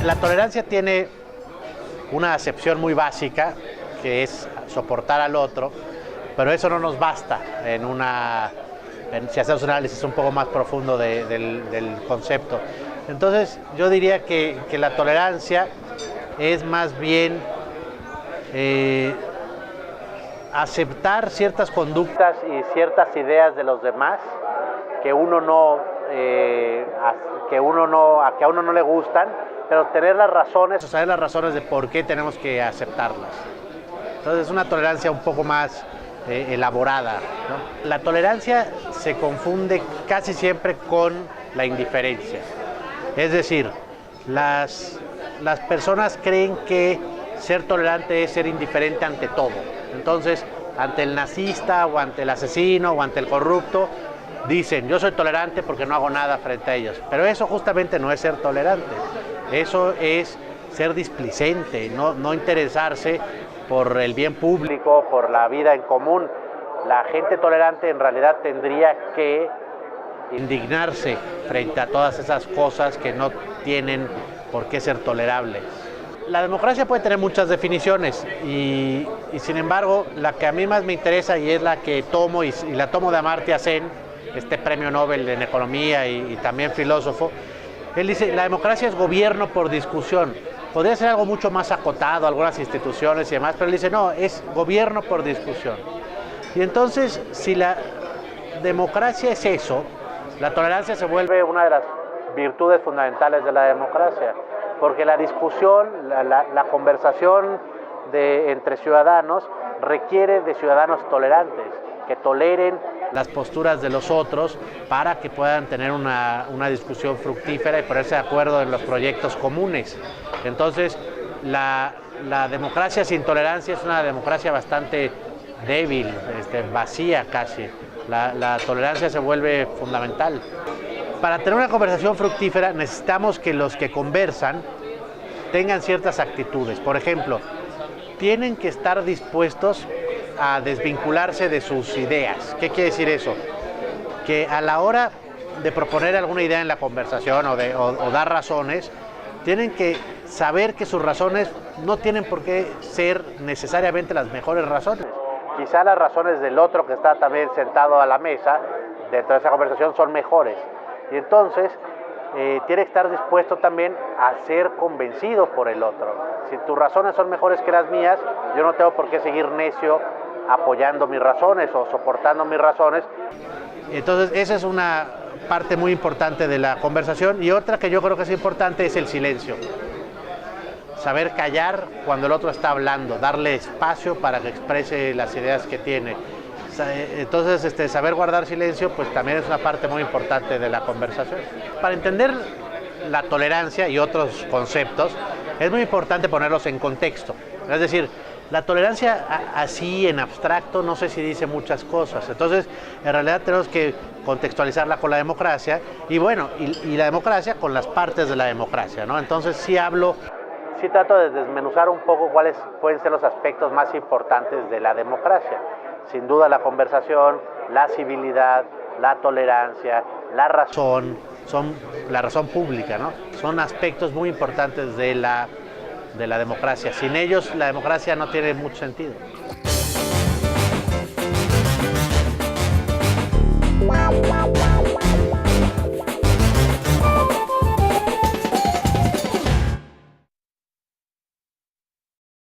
La tolerancia tiene una acepción muy básica, que es soportar al otro, pero eso no nos basta si hacemos un análisis un poco más profundo del concepto. Entonces, yo diría que la tolerancia es más bien aceptar ciertas conductas y ciertas ideas de los demás que a uno no le gustan, pero tener las razones, o saber las razones de por qué tenemos que aceptarlas. Entonces es una tolerancia un poco más elaborada, ¿no? La tolerancia se confunde casi siempre con la indiferencia. Es decir, las personas creen que ser tolerante es ser indiferente ante todo. Entonces, ante el nazista o ante el asesino o ante el corrupto, dicen, yo soy tolerante porque no hago nada frente a ellos. Pero eso justamente no es ser tolerante. Eso es ser displicente, no interesarse por el bien público, por la vida en común. La gente tolerante en realidad tendría que indignarse frente a todas esas cosas que no tienen por qué ser tolerables. La democracia puede tener muchas definiciones y sin embargo la que a mí más me interesa y es la que tomo y la tomo de Amartya Sen, este premio Nobel en economía y también filósofo. Él dice, la democracia es gobierno por discusión. Podría ser algo mucho más acotado, algunas instituciones y demás, pero él dice, no, es gobierno por discusión. Y entonces, si la democracia es eso, la tolerancia se vuelve una de las virtudes fundamentales de la democracia, porque la discusión, la conversación entre ciudadanos requiere de ciudadanos tolerantes, que toleren las posturas de los otros para que puedan tener una discusión fructífera y ponerse de acuerdo en los proyectos comunes. Entonces, la democracia sin tolerancia es una democracia bastante débil, vacía casi. La tolerancia se vuelve fundamental. Para tener una conversación fructífera necesitamos que los que conversan tengan ciertas actitudes. Por ejemplo, tienen que estar dispuestos a desvincularse de sus ideas. ¿Qué quiere decir eso? Que a la hora de proponer alguna idea en la conversación o dar razones, tienen que saber que sus razones no tienen por qué ser necesariamente las mejores razones. Quizá las razones del otro que está también sentado a la mesa dentro de esa conversación son mejores. Y entonces tiene que estar dispuesto también a ser convencido por el otro. Si tus razones son mejores que las mías, yo no tengo por qué seguir necio apoyando mis razones o soportando mis razones. Entonces esa es una parte muy importante de la conversación, y otra que yo creo que es importante es el silencio. Saber callar cuando el otro está hablando, darle espacio para que exprese las ideas que tiene. Entonces, saber guardar silencio pues también es una parte muy importante de la conversación. Para entender la tolerancia y otros conceptos, es muy importante ponerlos en contexto. Es decir, la tolerancia así en abstracto no sé si dice muchas cosas. Entonces, en realidad tenemos que contextualizarla con la democracia y bueno, y la democracia con las partes de la democracia, ¿no? Entonces, sí trato de desmenuzar un poco cuáles pueden ser los aspectos más importantes de la democracia. Sin duda la conversación, la civilidad, la tolerancia, la razón pública, ¿no? Son aspectos muy importantes de la democracia. Sin ellos la democracia no tiene mucho sentido.